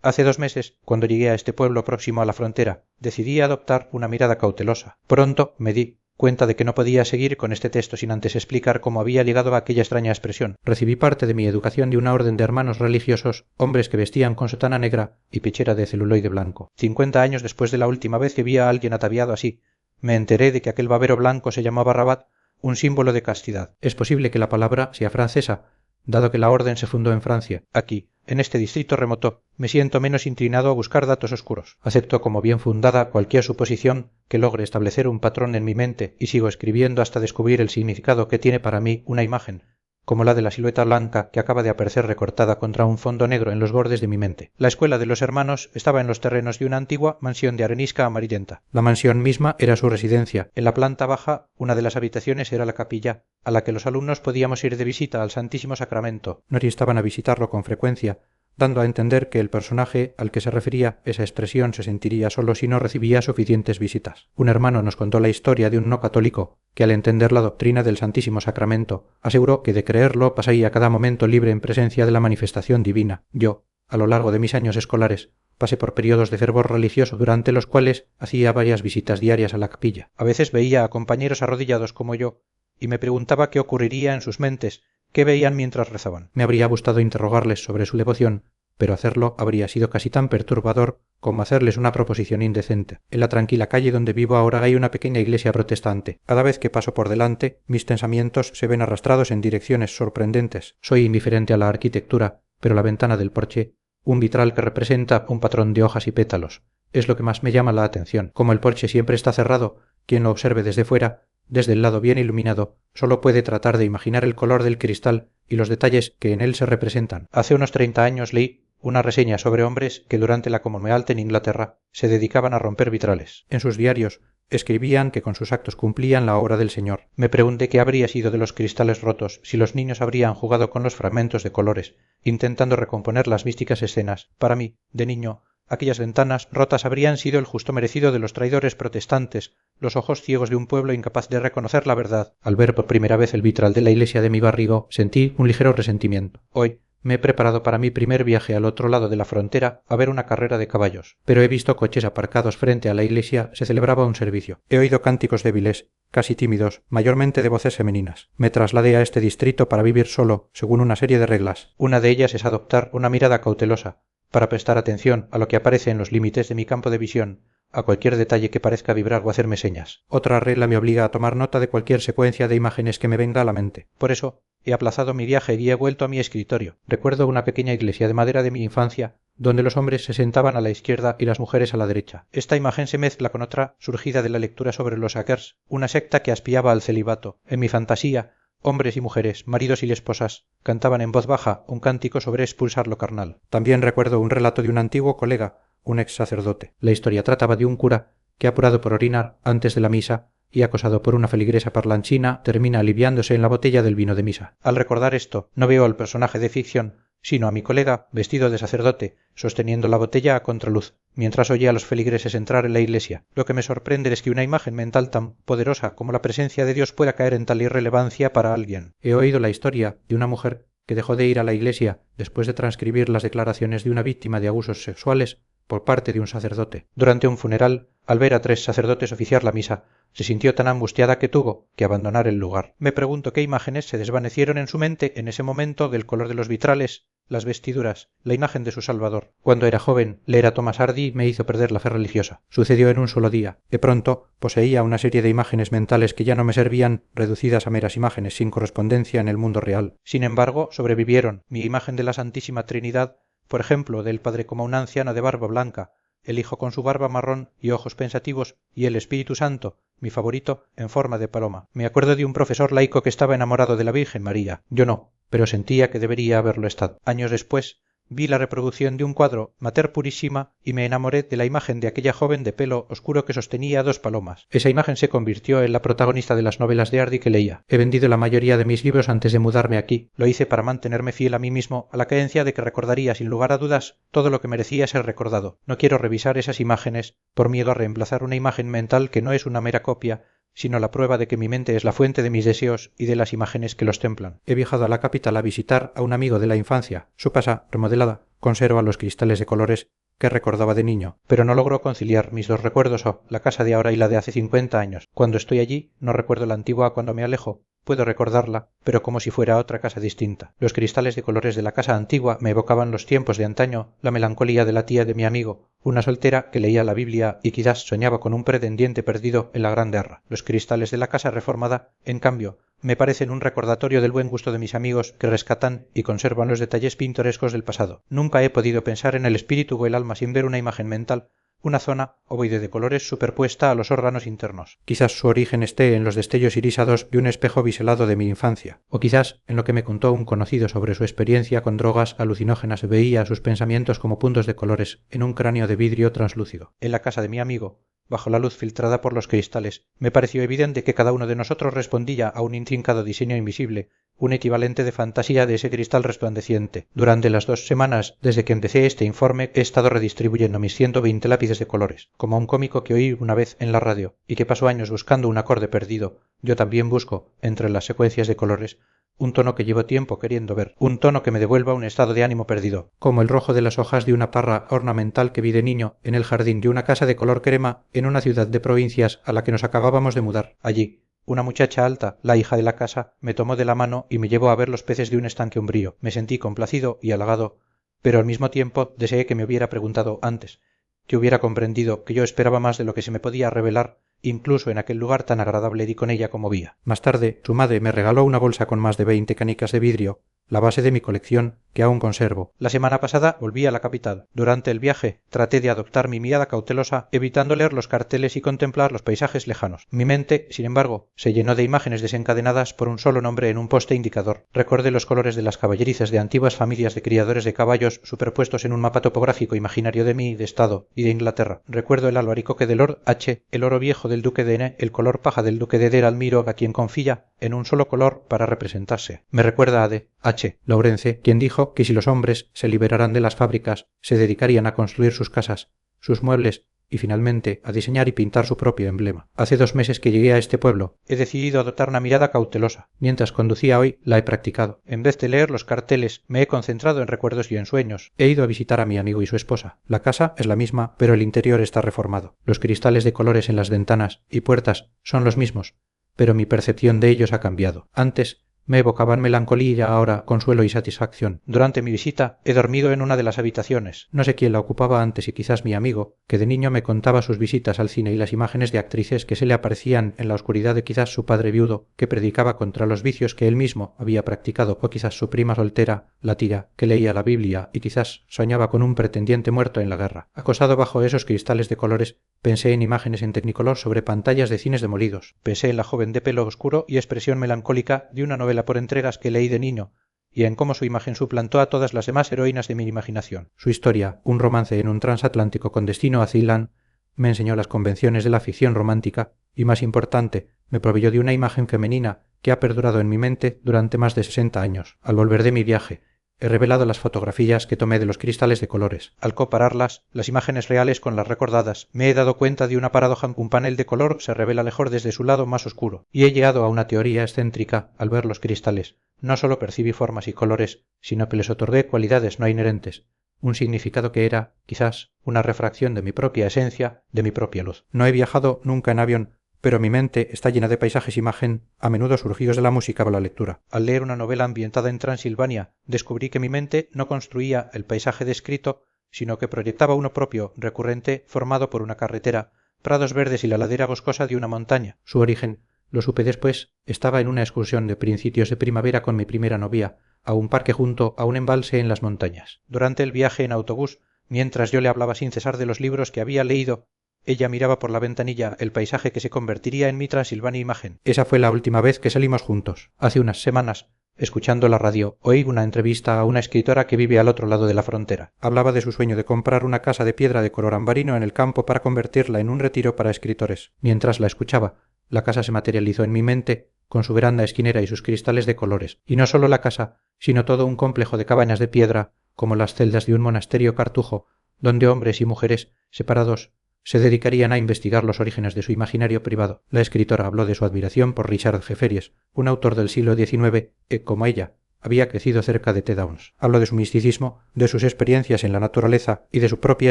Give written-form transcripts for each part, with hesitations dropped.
Hace 2 meses, cuando llegué a este pueblo próximo a la frontera, decidí adoptar una mirada cautelosa. Pronto me di cuenta de que no podía seguir con este texto sin antes explicar cómo había llegado a aquella extraña expresión. Recibí parte de mi educación de una orden de hermanos religiosos, hombres que vestían con sotana negra y pechera de celuloide blanco. 50 años después de la última vez que vi a alguien ataviado así, me enteré de que aquel babero blanco se llamaba Rabat, un símbolo de castidad. Es posible que la palabra sea francesa, dado que la orden se fundó en Francia. Aquí, en este distrito remoto, me siento menos inclinado a buscar datos oscuros. Acepto como bien fundada cualquier suposición que logre establecer un patrón en mi mente y sigo escribiendo hasta descubrir el significado que tiene para mí una imagen, como la de la silueta blanca que acaba de aparecer recortada contra un fondo negro en los bordes de mi mente. La escuela de los hermanos estaba en los terrenos de una antigua mansión de arenisca amarillenta. La mansión misma era su residencia. En la planta baja, una de las habitaciones era la capilla, a la que los alumnos podíamos ir de visita al Santísimo Sacramento. No estaban a visitarlo con frecuencia, dando a entender que el personaje al que se refería esa expresión se sentiría solo si no recibía suficientes visitas. Un hermano nos contó la historia de un no católico que, al entender la doctrina del Santísimo Sacramento, aseguró que de creerlo pasaría cada momento libre en presencia de la manifestación divina. Yo, a lo largo de mis años escolares, pasé por periodos de fervor religioso durante los cuales hacía varias visitas diarias a la capilla. A veces veía a compañeros arrodillados como yo y me preguntaba qué ocurriría en sus mentes, qué veían mientras rezaban. Me habría gustado interrogarles sobre su devoción, pero hacerlo habría sido casi tan perturbador como hacerles una proposición indecente. En la tranquila calle donde vivo ahora hay una pequeña iglesia protestante. Cada vez que paso por delante, mis pensamientos se ven arrastrados en direcciones sorprendentes. Soy indiferente a la arquitectura, pero la ventana del porche, un vitral que representa un patrón de hojas y pétalos, es lo que más me llama la atención. Como el porche siempre está cerrado, quien lo observe desde fuera, desde el lado bien iluminado, solo puede tratar de imaginar el color del cristal y los detalles que en él se representan. Hace unos 30 años leí una reseña sobre hombres que durante la Commonwealth Alta en Inglaterra se dedicaban a romper vitrales. En sus diarios escribían que con sus actos cumplían la obra del Señor. Me pregunté qué habría sido de los cristales rotos si los niños habrían jugado con los fragmentos de colores, intentando recomponer las místicas escenas. Para mí, de niño, aquellas ventanas rotas habrían sido el justo merecido de los traidores protestantes, los ojos ciegos de un pueblo incapaz de reconocer la verdad. Al ver por primera vez el vitral de la iglesia de mi barrio, sentí un ligero resentimiento. Hoy me he preparado para mi primer viaje al otro lado de la frontera a ver una carrera de caballos, pero he visto coches aparcados frente a la iglesia. Se celebraba un servicio. He oído cánticos débiles, casi tímidos, mayormente de voces femeninas. Me trasladé a este distrito para vivir solo, según una serie de reglas. Una de ellas es adoptar una mirada cautelosa, para prestar atención a lo que aparece en los límites de mi campo de visión, a cualquier detalle que parezca vibrar o hacerme señas. Otra regla me obliga a tomar nota de cualquier secuencia de imágenes que me venga a la mente. Por eso he aplazado mi viaje y he vuelto a mi escritorio. Recuerdo una pequeña iglesia de madera de mi infancia, donde los hombres se sentaban a la izquierda y las mujeres a la derecha. Esta imagen se mezcla con otra surgida de la lectura sobre los Quakers, una secta que aspiaba al celibato. En mi fantasía, hombres y mujeres, maridos y esposas, cantaban en voz baja un cántico sobre expulsar lo carnal. También recuerdo un relato de un antiguo colega, un ex sacerdote. La historia trataba de un cura que, apurado por orinar antes de la misa y acosado por una feligresa parlanchina, termina aliviándose en la botella del vino de misa. Al recordar esto, no veo al personaje de ficción, sino a mi colega, vestido de sacerdote, sosteniendo la botella a contraluz, mientras oye a los feligreses entrar en la iglesia. Lo que me sorprende es que una imagen mental tan poderosa como la presencia de Dios pueda caer en tal irrelevancia para alguien. He oído la historia de una mujer que dejó de ir a la iglesia después de transcribir las declaraciones de una víctima de abusos sexuales por parte de un sacerdote. Durante un funeral, al ver a 3 sacerdotes oficiar la misa, se sintió tan angustiada que tuvo que abandonar el lugar. Me pregunto qué imágenes se desvanecieron en su mente en ese momento del color de los vitrales, las vestiduras, la imagen de su Salvador. Cuando era joven, leer a Thomas Hardy me hizo perder la fe religiosa. Sucedió en un solo día. De pronto, poseía una serie de imágenes mentales que ya no me servían, reducidas a meras imágenes sin correspondencia en el mundo real. Sin embargo, sobrevivieron mi imagen de la Santísima Trinidad, por ejemplo, del Padre como un anciano de barba blanca, el Hijo con su barba marrón y ojos pensativos, y el Espíritu Santo, mi favorito, en forma de paloma. Me acuerdo de un profesor laico que estaba enamorado de la Virgen María. Yo no, pero sentía que debería haberlo estado. Años después, vi la reproducción de un cuadro Mater Purísima y me enamoré de la imagen de aquella joven de pelo oscuro que sostenía 2 palomas. Esa imagen se convirtió en la protagonista de las novelas de Hardy que leía. He vendido la mayoría de mis libros antes de mudarme aquí. Lo hice para mantenerme fiel a mí mismo, a la creencia de que recordaría sin lugar a dudas todo lo que merecía ser recordado. No quiero revisar esas imágenes por miedo a reemplazar una imagen mental que no es una mera copia, sino la prueba de que mi mente es la fuente de mis deseos y de las imágenes que los templan. He viajado a la capital a visitar a un amigo de la infancia. Su casa, remodelada, conserva los cristales de colores que recordaba de niño, pero no logro conciliar mis dos recuerdos, la casa de ahora y la de hace 50 años. Cuando estoy allí, no recuerdo la antigua. Cuando me alejo, puedo recordarla, pero como si fuera otra casa distinta. Los cristales de colores de la casa antigua me evocaban los tiempos de antaño, la melancolía de la tía de mi amigo, una soltera que leía la Biblia y quizás soñaba con un pretendiente perdido en la Gran Guerra. Los cristales de la casa reformada, en cambio, me parecen un recordatorio del buen gusto de mis amigos que rescatan y conservan los detalles pintorescos del pasado. Nunca he podido pensar en el espíritu o el alma sin ver una imagen mental, una zona ovoide de colores superpuesta a los órganos internos. Quizás su origen esté en los destellos irisados de un espejo biselado de mi infancia, o quizás en lo que me contó un conocido sobre su experiencia con drogas alucinógenas. Veía sus pensamientos como puntos de colores en un cráneo de vidrio translúcido. En la casa de mi amigo, bajo la luz filtrada por los cristales, me pareció evidente que cada uno de nosotros respondía a un intrincado diseño invisible, un equivalente de fantasía de ese cristal resplandeciente. Durante las 2 semanas desde que empecé este informe he estado redistribuyendo mis 120 lápices de colores. Como un cómico que oí una vez en la radio y que pasó años buscando un acorde perdido, yo también busco, entre las secuencias de colores, un tono que llevo tiempo queriendo ver, un tono que me devuelva un estado de ánimo perdido, como el rojo de las hojas de una parra ornamental que vi de niño en el jardín de una casa de color crema en una ciudad de provincias a la que nos acabábamos de mudar. Allí, una muchacha alta, la hija de la casa, me tomó de la mano y me llevó a ver los peces de un estanque umbrío. Me sentí complacido y halagado, pero al mismo tiempo deseé que me hubiera preguntado antes, que hubiera comprendido que yo esperaba más de lo que se me podía revelar, incluso en aquel lugar tan agradable di con ella como vía. Más tarde, su madre me regaló una bolsa con más de 20 canicas de vidrio, la base de mi colección, que aún conservo. La semana pasada volví a la capital. Durante el viaje traté de adoptar mi mirada cautelosa, evitando leer los carteles y contemplar los paisajes lejanos. Mi mente, sin embargo, se llenó de imágenes desencadenadas por un solo nombre en un poste indicador. Recordé los colores de las caballerizas de antiguas familias de criadores de caballos superpuestos en un mapa topográfico imaginario de mí, de Estado y de Inglaterra. Recuerdo el albaricoque de Lord H., el oro viejo del duque de N., el color paja del duque de Almiro, a quien confía en un solo color para representarse. Me recuerda a D. H. Lawrence, quien dijo que si los hombres se liberaran de las fábricas, se dedicarían a construir sus casas, sus muebles y finalmente a diseñar y pintar su propio emblema. Hace 2 meses que llegué a este pueblo. He decidido adoptar una mirada cautelosa. Mientras conducía hoy, la he practicado. En vez de leer los carteles, me he concentrado en recuerdos y en sueños. He ido a visitar a mi amigo y su esposa. La casa es la misma, pero el interior está reformado. Los cristales de colores en las ventanas y puertas son los mismos, pero mi percepción de ellos ha cambiado. Antes me evocaban melancolía, ahora consuelo y satisfacción. Durante mi visita he dormido en una de las habitaciones. No sé quién la ocupaba antes y quizás mi amigo, que de niño me contaba sus visitas al cine y las imágenes de actrices que se le aparecían en la oscuridad, de quizás su padre viudo, que predicaba contra los vicios que él mismo había practicado, o quizás su prima soltera, la tía, que leía la Biblia y quizás soñaba con un pretendiente muerto en la guerra. Acosado bajo esos cristales de colores, pensé en imágenes en tecnicolor sobre pantallas de cines demolidos. Pensé en la joven de pelo oscuro y expresión melancólica de una novela por entregas que leí de niño, y en cómo su imagen suplantó a todas las demás heroínas de mi imaginación. Su historia, un romance en un transatlántico con destino a Ceilán, me enseñó las convenciones de la ficción romántica y, más importante, me proveyó de una imagen femenina que ha perdurado en mi mente durante más de 60 años. Al volver de mi viaje, he revelado las fotografías que tomé de los cristales de colores. Al compararlas, las imágenes reales con las recordadas, me he dado cuenta de una paradoja. Un panel de color se revela mejor desde su lado más oscuro, y he llegado a una teoría excéntrica al ver los cristales. No solo percibí formas y colores, sino que les otorgué cualidades no inherentes, un significado que era, quizás, una refracción de mi propia esencia, de mi propia luz. No he viajado nunca en avión, pero mi mente está llena de paisajes imagen, a menudo surgidos de la música o la lectura. Al leer una novela ambientada en Transilvania, descubrí que mi mente no construía el paisaje descrito, sino que proyectaba uno propio, recurrente, formado por una carretera, prados verdes y la ladera boscosa de una montaña. Su origen, lo supe después, estaba en una excursión de principios de primavera con mi primera novia, a un parque junto a un embalse en las montañas. Durante el viaje en autobús, mientras yo le hablaba sin cesar de los libros que había leído, ella miraba por la ventanilla el paisaje que se convertiría en mi Transilvania imagen. Esa fue la última vez que salimos juntos. Hace unas semanas, escuchando la radio, oí una entrevista a una escritora que vive al otro lado de la frontera. Hablaba de su sueño de comprar una casa de piedra de color ambarino en el campo para convertirla en un retiro para escritores. Mientras la escuchaba, la casa se materializó en mi mente, con su veranda esquinera y sus cristales de colores. Y no solo la casa, sino todo un complejo de cabañas de piedra, como las celdas de un monasterio cartujo, donde hombres y mujeres, separados, se dedicarían a investigar los orígenes de su imaginario privado. La escritora habló de su admiración por Richard Jefferies, un autor del siglo XIX, como ella, había crecido cerca de T. Downs. Habló de su misticismo, de sus experiencias en la naturaleza y de su propia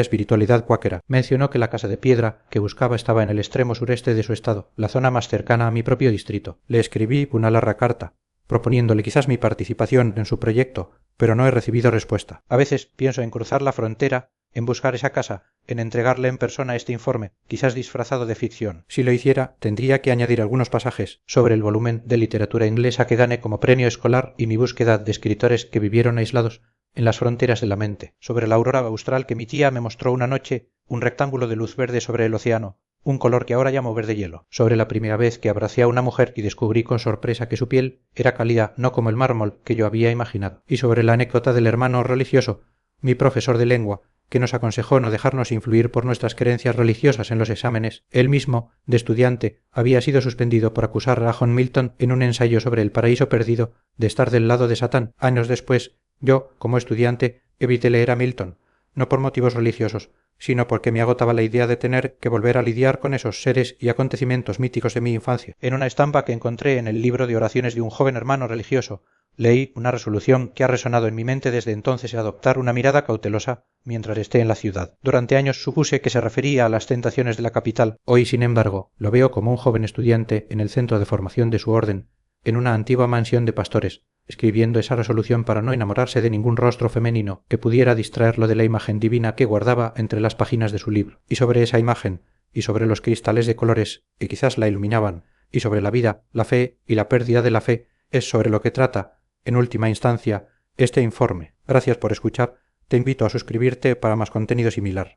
espiritualidad cuáquera. Mencionó que la casa de piedra que buscaba estaba en el extremo sureste de su estado, la zona más cercana a mi propio distrito. Le escribí una larga carta, proponiéndole quizás mi participación en su proyecto, pero no he recibido respuesta. A veces pienso en cruzar la frontera, en buscar esa casa, en entregarle en persona este informe, quizás disfrazado de ficción. Si lo hiciera, tendría que añadir algunos pasajes sobre el volumen de literatura inglesa que gane como premio escolar y mi búsqueda de escritores que vivieron aislados en las fronteras de la mente, sobre la aurora austral que mi tía me mostró una noche, un rectángulo de luz verde sobre el océano, un color que ahora llamo verde hielo, sobre la primera vez que abracé a una mujer y descubrí con sorpresa que su piel era cálida no como el mármol que yo había imaginado, y sobre la anécdota del hermano religioso, mi profesor de lengua, que nos aconsejó no dejarnos influir por nuestras creencias religiosas en los exámenes. Él mismo, de estudiante, había sido suspendido por acusar a John Milton en un ensayo sobre el paraíso perdido de estar del lado de Satán. Años después, yo, como estudiante, evité leer a Milton, no por motivos religiosos, sino porque me agotaba la idea de tener que volver a lidiar con esos seres y acontecimientos míticos de mi infancia. En una estampa que encontré en el libro de oraciones de un joven hermano religioso, leí una resolución que ha resonado en mi mente desde entonces: adoptar una mirada cautelosa mientras esté en la ciudad. Durante años supuse que se refería a las tentaciones de la capital. Hoy, sin embargo, lo veo como un joven estudiante en el centro de formación de su orden, en una antigua mansión de pastores, escribiendo esa resolución para no enamorarse de ningún rostro femenino que pudiera distraerlo de la imagen divina que guardaba entre las páginas de su libro. Y sobre esa imagen, y sobre los cristales de colores que quizás la iluminaban, y sobre la vida, la fe y la pérdida de la fe, es sobre lo que trata, en última instancia, este informe. Gracias por escuchar. Te invito a suscribirte para más contenido similar.